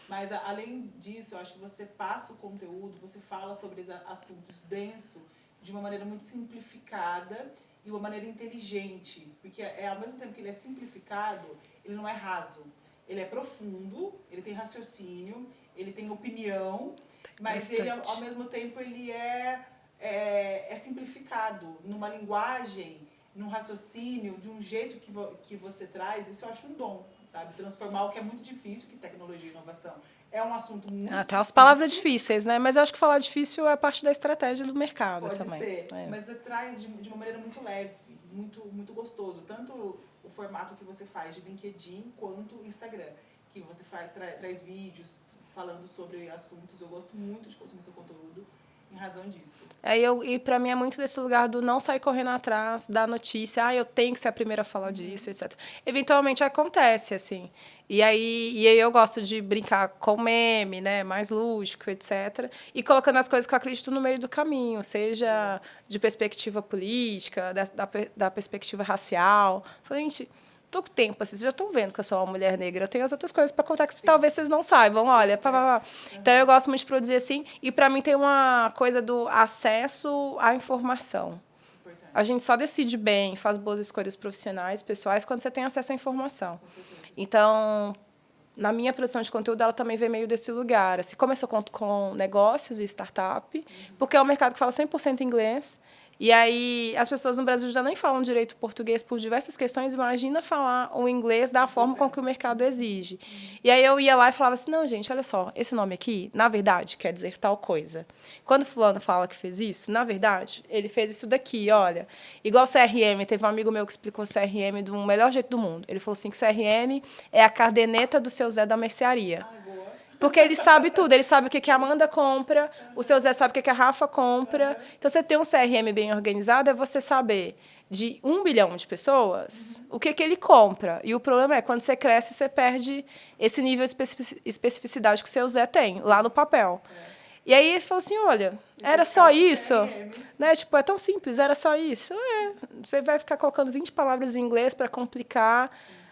Mas, além disso, eu acho que você passa o conteúdo, você fala sobre assuntos densos de uma maneira muito simplificada e uma maneira inteligente. Porque, ao mesmo tempo que ele é simplificado, ele não é raso. Ele é profundo, ele tem raciocínio, ele tem opinião, mas ele, ao mesmo tempo, ele é simplificado numa linguagem, num raciocínio, de um jeito que você traz. Isso eu acho um dom, sabe? Transformar o que é muito difícil, que tecnologia e inovação é um assunto muito
até as palavras difíceis, né? Mas eu acho que falar difícil é parte da estratégia do mercado também.
Pode ser, mas você traz de uma maneira muito leve, muito gostoso. Tanto o formato que você faz de LinkedIn quanto o Instagram, que você traz vídeos falando sobre assuntos. Eu gosto muito de consumir seu conteúdo em razão disso.
E para mim é muito desse lugar do não sair correndo atrás da notícia, eu tenho que ser a primeira a falar disso, etc. Eventualmente acontece, assim. E aí eu gosto de brincar com meme, né, mais lúdico, etc. E colocando as coisas que eu acredito no meio do caminho, seja de perspectiva política, da perspectiva racial. Falei, gente, tô com tempo, assim, vocês já estão vendo que eu sou uma mulher negra, eu tenho as outras coisas para contar que talvez vocês não saibam, olha, Então eu gosto muito de produzir assim, e para mim tem uma coisa do acesso à informação. A gente só decide bem, faz boas escolhas profissionais, pessoais, quando você tem acesso à informação. Então, na minha produção de conteúdo, ela também vem meio desse lugar. Assim, começou com negócios e startup, porque é um mercado que fala 100% inglês. E aí as pessoas no Brasil já nem falam direito português por diversas questões. Imagina falar o inglês da forma com que o mercado exige. E aí eu ia lá e falava assim, não, gente, olha só, esse nome aqui, na verdade, quer dizer tal coisa. Quando fulano fala que fez isso, na verdade, ele fez isso daqui, olha. Igual CRM, teve um amigo meu que explicou CRM do melhor jeito do mundo. Ele falou assim que CRM é a caderneta do seu Zé da mercearia. Porque ele sabe tudo, ele sabe o que a Amanda compra, o seu Zé sabe o que a Rafa compra. Então, você ter um CRM bem organizado é você saber de 1 bilhão de pessoas o que ele compra. E o problema é, quando você cresce, você perde esse nível de especificidade que o seu Zé tem, lá no papel. E aí, você fala assim, olha, era só isso? Né? Tipo, é tão simples, era só isso? Você vai ficar colocando 20 palavras em inglês para complicar.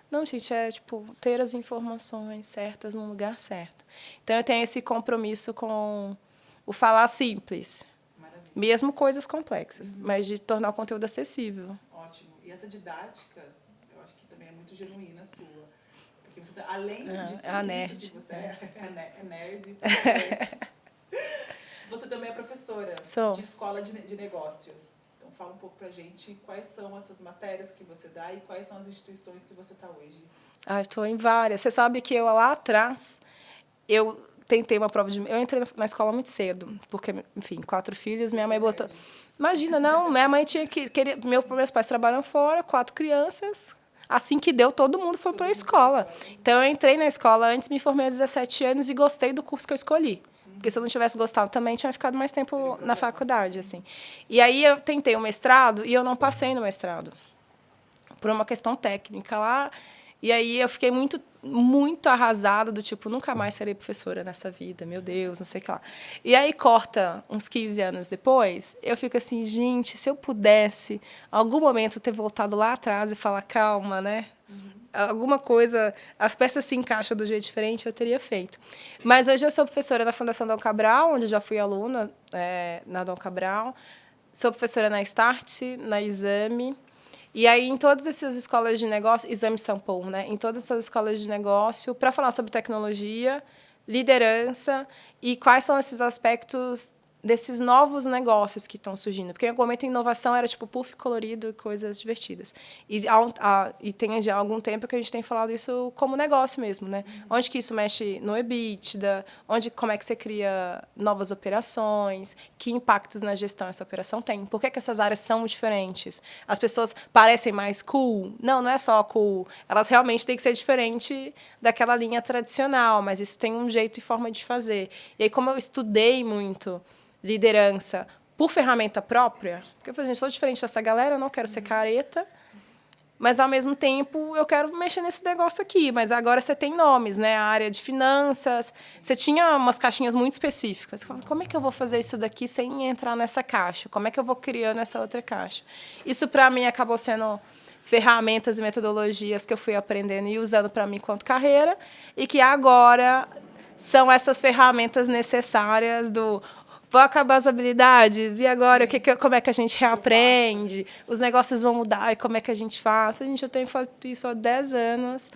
Não, gente, é tipo ter as informações certas no lugar certo. Então eu tenho esse compromisso com o falar simples.
Maravilha.
Mesmo coisas complexas, mas de tornar o conteúdo acessível.
Ótimo. E essa didática, eu acho que também é muito genuína sua. Porque você, além de tudo
a nerd.
isso que você é nerd, você também é professora
Sou.
de escola de negócios. Então, fala um pouco pra gente quais são essas matérias que você dá e quais são as instituições que você está hoje.
Estou em várias. Você sabe que eu, lá atrás, eu tentei uma prova de... Eu entrei na escola muito cedo, porque, enfim, 4 filhos, minha mãe botou... Imagina, não, minha mãe tinha que... Meus pais trabalham fora, 4 crianças... Assim que deu, todo mundo foi para a escola. Então, eu entrei na escola antes, me formei aos 17 anos e gostei do curso que eu escolhi. Porque se eu não tivesse gostado também, tinha ficado mais tempo na faculdade, assim. E aí eu tentei o mestrado e eu não passei no mestrado. Por uma questão técnica lá. E aí eu fiquei muito arrasada, do tipo, nunca mais serei professora nessa vida, meu Deus, não sei o que lá. E aí corta uns 15 anos depois, eu fico assim, gente, se eu pudesse, em algum momento, ter voltado lá atrás e falar, calma, né? Alguma coisa, as peças se encaixam do jeito diferente, eu teria feito. Mas hoje eu sou professora na Fundação Dom Cabral, onde eu já fui aluna na Dom Cabral. Sou professora na Startse, na Exame. E aí, em todas essas escolas de negócio, Exame São Paulo, né? Em todas essas escolas de negócio, para falar sobre tecnologia, liderança e quais são esses aspectos desses novos negócios que estão surgindo. Porque, em algum momento, a inovação era, tipo, puff colorido e coisas divertidas. E tem já algum tempo que a gente tem falado isso como negócio mesmo, né? Onde que isso mexe no EBITDA, como é que você cria novas operações, que impactos na gestão essa operação tem, por que essas áreas são diferentes. As pessoas parecem mais cool? Não é só cool. Elas realmente têm que ser diferente daquela linha tradicional, mas isso tem um jeito e forma de fazer. E aí, como eu estudei muito liderança por ferramenta própria, porque eu falei, gente, sou diferente dessa galera, eu não quero ser careta, mas, ao mesmo tempo, eu quero mexer nesse negócio aqui. Mas agora você tem nomes, né? A área de finanças. Você tinha umas caixinhas muito específicas. Como é que eu vou fazer isso daqui sem entrar nessa caixa? Como é que eu vou criando essa outra caixa? Isso, para mim, acabou sendo ferramentas e metodologias que eu fui aprendendo e usando para mim enquanto carreira, e que agora são essas ferramentas necessárias do... Vão acabar as habilidades, e agora como é que a gente reaprende? Os negócios vão mudar, e como é que a gente faz? Gente, eu tenho feito isso há 10 anos,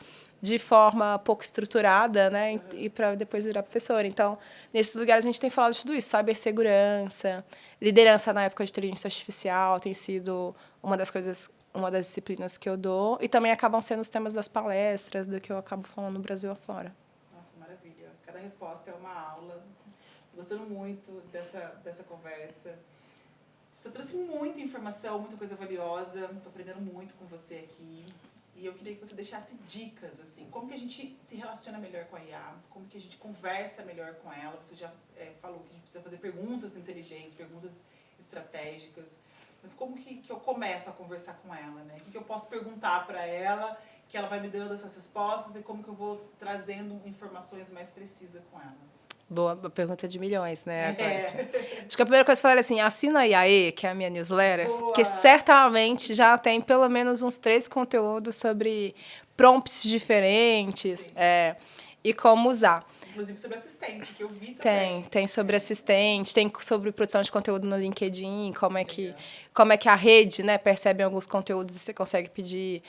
de forma pouco estruturada, né? E para depois virar professora. Então, nesses lugares a gente tem falado de tudo isso, cibersegurança, liderança na época de inteligência artificial tem sido uma das coisas, uma das disciplinas que eu dou, e também acabam sendo os temas das palestras, do que eu acabo falando no Brasil afora.
Nossa, maravilha. Cada resposta é uma aula. Gostando muito dessa conversa. Você trouxe muita informação, muita coisa valiosa. Estou aprendendo muito com você aqui. E eu queria que você deixasse dicas, assim, como que a gente se relaciona melhor com a IA, como que a gente conversa melhor com ela. Você já falou que a gente precisa fazer perguntas inteligentes, perguntas estratégicas. Mas como que eu começo a conversar com ela, né? O que eu posso perguntar para ela, que ela vai me dando essas respostas, e como que eu vou trazendo informações mais precisas com ela?
Boa pergunta de milhões, né? Agora, assim. Acho que a primeira coisa que eu falei assim, assina a IAE, que é a minha newsletter,
Boa.
que certamente já tem pelo menos uns 3 conteúdos sobre prompts diferentes e como usar.
Inclusive sobre assistente, que eu vi também.
Tem sobre assistente, tem sobre produção de conteúdo no LinkedIn, como é que a rede, né, percebe alguns conteúdos e você consegue pedir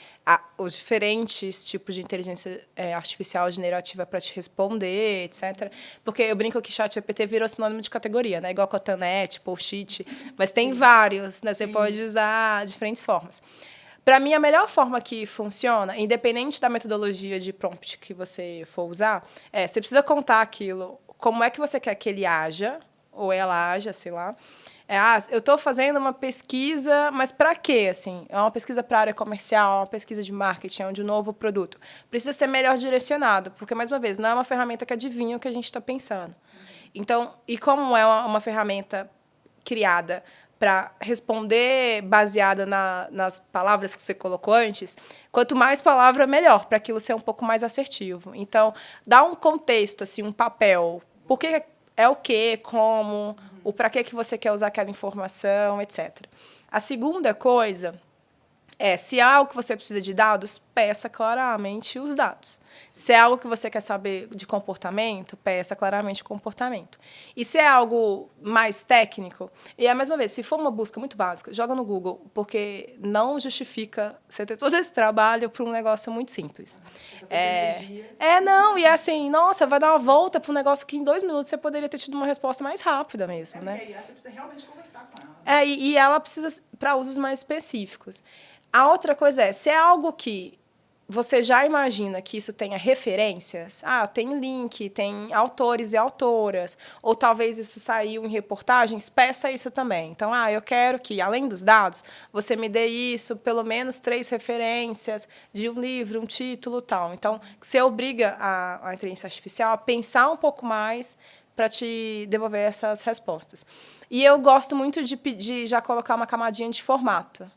os diferentes tipos de inteligência artificial generativa para te responder, etc. Porque eu brinco que ChatGPT virou sinônimo de categoria, né, igual Cotonete, Post-it, mas tem vários, né, você pode usar diferentes formas. Para mim, a melhor forma que funciona, independente da metodologia de prompt que você for usar, você precisa contar aquilo, como é que você quer que ele haja, ou ela haja, sei lá. Eu estou fazendo uma pesquisa, mas para quê? Assim, é uma pesquisa para a área comercial, uma pesquisa de marketing, é de um novo produto. Precisa ser melhor direcionado, porque, mais uma vez, não é uma ferramenta que adivinha o que a gente está pensando. Então, e como é uma ferramenta criada para responder baseada nas palavras que você colocou antes, quanto mais palavra, melhor, para aquilo ser um pouco mais assertivo. Então, dá um contexto, assim, um papel. Por que é o quê, como, o para que você quer usar aquela informação, etc. A segunda coisa se é algo que você precisa de dados, peça claramente os dados. Se é algo que você quer saber de comportamento, peça claramente o comportamento. E se é algo mais técnico, e mais uma vez, se for uma busca muito básica, joga no Google, porque não justifica você ter todo esse trabalho para um negócio muito simples. Não, e assim, nossa, vai dar uma volta para um negócio que em 2 minutos você poderia ter tido uma resposta mais rápida mesmo, né?
E aí você precisa realmente conversar com ela. Né?
E ela precisa para usos mais específicos. A outra coisa se é algo que você já imagina que isso tenha referências, tem link, tem autores e autoras, ou talvez isso saiu em reportagens, peça isso também. Então, eu quero que, além dos dados, você me dê isso, pelo menos 3 referências de um livro, um título, tal. Então, você obriga a inteligência artificial a pensar um pouco mais para te devolver essas respostas. E eu gosto muito de já colocar uma camadinha de formato.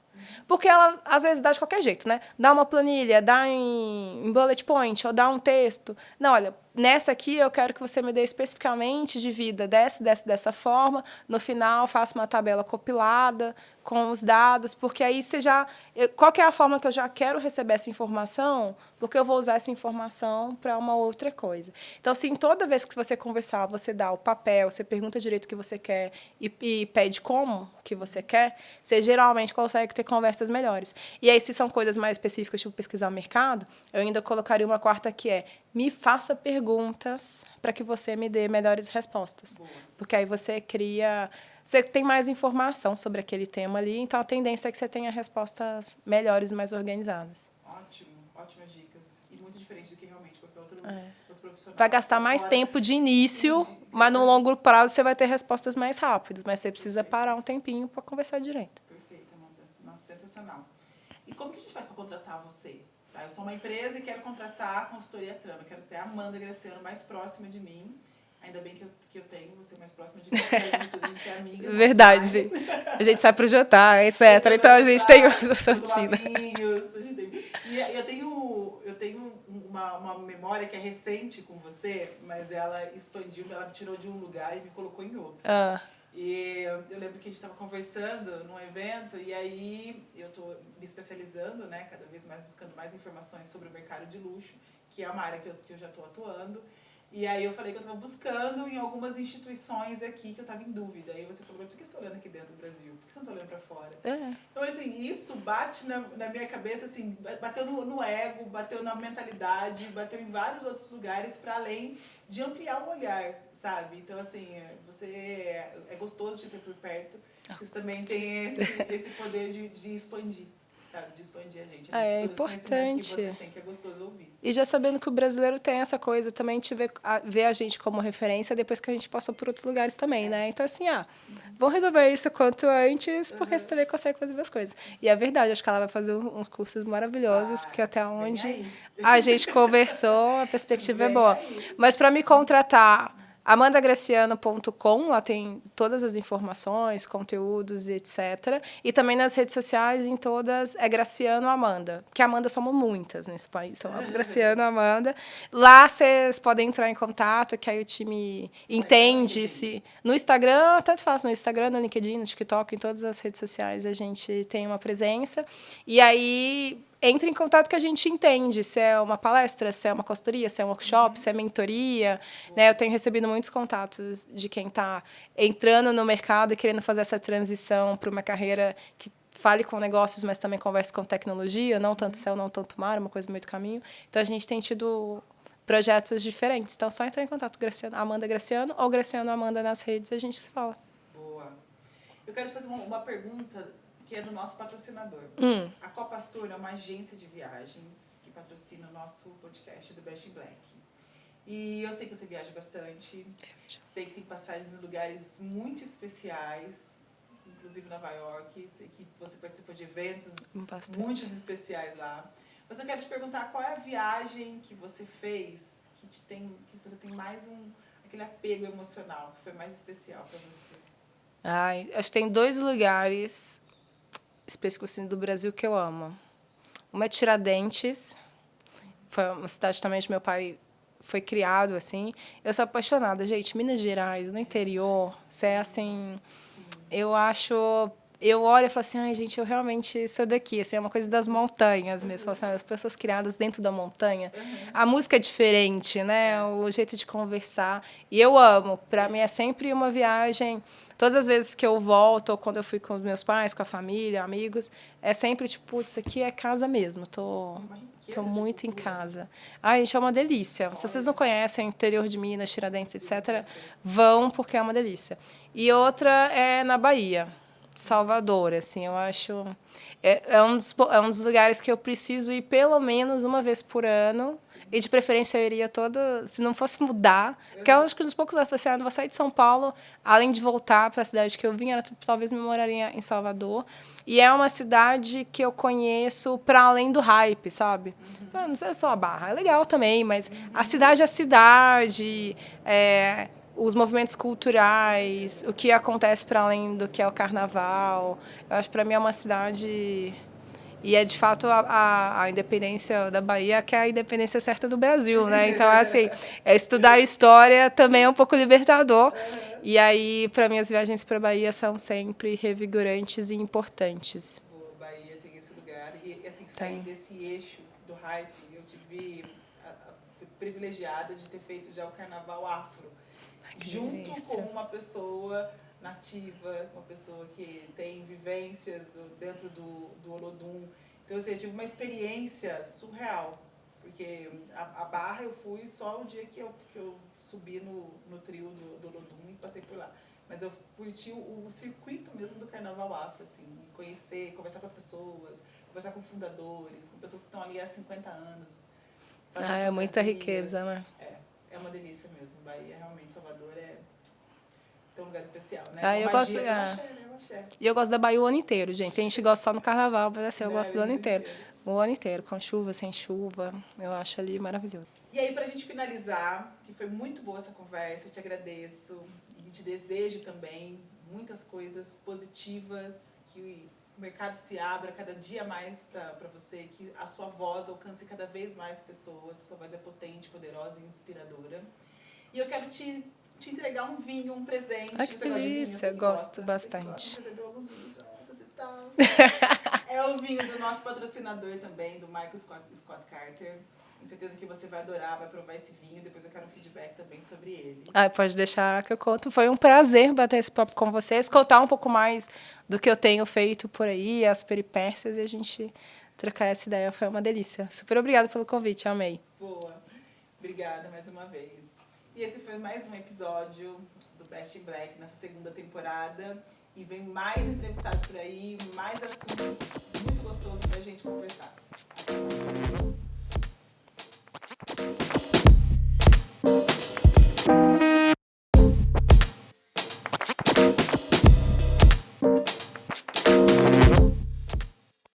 Porque ela, às vezes, dá de qualquer jeito, né? Dá uma planilha, dá em bullet point, ou dá um texto. Não, olha, nessa aqui eu quero que você me dê especificamente de vida dessa forma. No final, faça uma tabela compilada com os dados, porque aí você já... Qual que é a forma que eu já quero receber essa informação? Porque eu vou usar essa informação para uma outra coisa. Então, assim, toda vez que você conversar, você dá o papel, você pergunta direito o que você quer e pede como que você quer, você geralmente consegue ter conversas melhores. E aí, se são coisas mais específicas, tipo pesquisar o mercado, eu ainda colocaria uma quarta que é me faça perguntas para que você me dê melhores respostas. Boa. Porque aí você cria... Você tem mais informação sobre aquele tema ali, então a tendência é que você tenha respostas melhores e mais organizadas.
Ótimo, ótimas dicas. E muito diferente do que realmente qualquer outro profissional.
Vai gastar mais tempo de início, mas no longo prazo você vai ter respostas mais rápidas, mas você precisa parar um tempinho para conversar direito.
Perfeito, Amanda. Nossa, sensacional. E como que a gente faz para contratar você? Tá? Eu sou uma empresa e quero contratar a consultoria Trama. Eu quero ter a Amanda Graciano mais próxima de mim. Ainda bem que eu tenho você mais próxima de mim, porque a gente é amiga.
Verdade. A gente sai pro jantar, etc. Então a gente tem essa rotina.
E eu tenho uma memória que é recente com você, mas ela expandiu, ela me tirou de um lugar e me colocou em outro. E eu lembro que a gente estava conversando num evento, e aí eu estou me especializando, né, cada vez mais buscando mais informações sobre o mercado de luxo, que é uma área que eu já estou atuando. E aí eu falei que eu estava buscando em algumas instituições aqui que eu estava em dúvida. Aí você falou, mas por que você está olhando aqui dentro do Brasil? Por que você não está olhando para fora? Então, assim, isso bate na minha cabeça, assim, bateu no ego, bateu na mentalidade, bateu em vários outros lugares para além de ampliar o olhar, sabe? Então, assim, você é gostoso de ter por perto. Isso também tem esse poder de expandir. Sabe, de expandir a gente.
É
todo esse conhecimento que você
importante.
tem, que é gostoso ouvir.
E já sabendo que o brasileiro tem essa coisa, também te vê a gente como referência depois que a gente passou por outros lugares também, né? Então, assim, vamos resolver isso quanto antes, porque você também consegue fazer as coisas. E é verdade, acho que ela vai fazer uns cursos maravilhosos, porque até onde a gente conversou, a perspectiva é boa. Mas para me contratar, amandagraciano.com, lá tem todas as informações, conteúdos e etc. E também nas redes sociais, em todas, é Graciano Amanda. Porque Amanda somos muitas nesse país, são Graciano Amanda. Lá vocês podem entrar em contato, que aí o time entende se... No Instagram, tanto faz, no Instagram, no LinkedIn, no TikTok, em todas as redes sociais a gente tem uma presença. E aí... entre em contato que a gente entende se é uma palestra, se é uma consultoria, se é um workshop, se é mentoria. Né? Eu tenho recebido muitos contatos de quem está entrando no mercado e querendo fazer essa transição para uma carreira que fale com negócios, mas também converse com tecnologia, não tanto céu, não tanto mar, uma coisa meio do caminho. Então, a gente tem tido projetos diferentes. Então, só entrar em contato com Amanda Graciano ou Graciano Amanda nas redes e a gente se fala.
Boa. Eu quero te fazer uma pergunta que é do nosso patrocinador. A Copas Tour é uma agência de viagens que patrocina o nosso podcast do Best in Black. E eu sei que você viaja bastante, sei que tem passagens em lugares muito especiais, inclusive Nova York, sei que você participou de eventos muito especiais lá. Mas eu quero te perguntar qual é a viagem que você fez que você tem mais aquele apego emocional, que foi mais especial para você?
Acho que tem 2 lugares específicos assim, do Brasil que eu amo. Uma é Tiradentes, foi uma cidade também onde meu pai foi criado, assim. Eu sou apaixonada, gente. Minas Gerais, no interior, você é assim... Eu acho... Eu olho e falo assim, ai, gente, eu realmente sou daqui. Assim, é uma coisa das montanhas mesmo. Falo assim, as pessoas criadas dentro da montanha. A música é diferente, né? O jeito de conversar. E eu amo. Para mim é sempre uma viagem... Todas as vezes que eu volto, ou quando eu fui com os meus pais, com a família, amigos, é sempre tipo, putz, aqui é casa mesmo. Tô muito em casa. Gente, é uma delícia. Se vocês não conhecem o interior de Minas, Tiradentes, etc., vão, porque é uma delícia. E outra é na Bahia, Salvador, assim, eu acho... É um dos lugares que eu preciso ir pelo menos uma vez por ano. E, de preferência, eu iria toda... Se não fosse mudar... Porque eu acho que, dos poucos anos, eu falei assim, não vou sair de São Paulo, além de voltar para a cidade que eu vim, talvez me moraria em Salvador. E é uma cidade que eu conheço para além do hype, sabe? Não sei só a Barra, é legal também, mas a cidade é a cidade, os movimentos culturais, o que acontece para além do que é o carnaval. Eu acho que, para mim, é uma cidade... E é, de fato, a independência da Bahia que é a independência certa do Brasil, né? Então, assim, estudar história também é um pouco libertador. E aí, para mim, as viagens para a Bahia são sempre revigorantes e importantes.
A Bahia tem esse lugar. E, assim, sair desse eixo do hype, eu tive fui privilegiada de ter feito já o Carnaval Afro. Junto com uma pessoa nativa, uma pessoa que tem vivências dentro do Olodum. Então, assim, eu tive uma experiência surreal, porque a Barra eu fui só o dia que eu subi no trio do Olodum e passei por lá. Mas eu curti o circuito mesmo do Carnaval Afro, assim, conhecer, conversar com as pessoas, conversar com fundadores, com pessoas que estão ali há 50 anos.
É muita riqueza, né?
É uma delícia mesmo. Bahia, realmente, Salvador tem um lugar especial, né?
Eu gosto, E eu gosto da Bahia o ano inteiro, gente. A gente gosta só no carnaval, mas assim, eu gosto do ano inteiro. O ano inteiro, com chuva, sem chuva. Eu acho ali maravilhoso.
E aí, pra gente finalizar, que foi muito boa essa conversa, eu te agradeço e te desejo também muitas coisas positivas, que o mercado se abra cada dia mais para você, que a sua voz alcance cada vez mais pessoas, que sua voz é potente, poderosa e inspiradora. E eu quero te entregar um vinho, um presente.
Que delícia, eu gosto bastante.
Você bebeu alguns vinhos juntos e tal. É o vinho do nosso patrocinador também, do Michael Scott Carter. Tenho certeza que você vai adorar, vai provar esse vinho. Depois eu quero um feedback também sobre ele.
Pode deixar que eu conto. Foi um prazer bater esse papo com vocês, contar um pouco mais do que eu tenho feito por aí, as peripécias, e a gente trocar essa ideia. Foi uma delícia. Super obrigada pelo convite, amei.
Boa. Obrigada mais uma vez. E esse foi mais um episódio do Best in Black nessa segunda temporada. E vem mais entrevistados por aí, mais assuntos muito gostosos pra gente conversar. Até mais.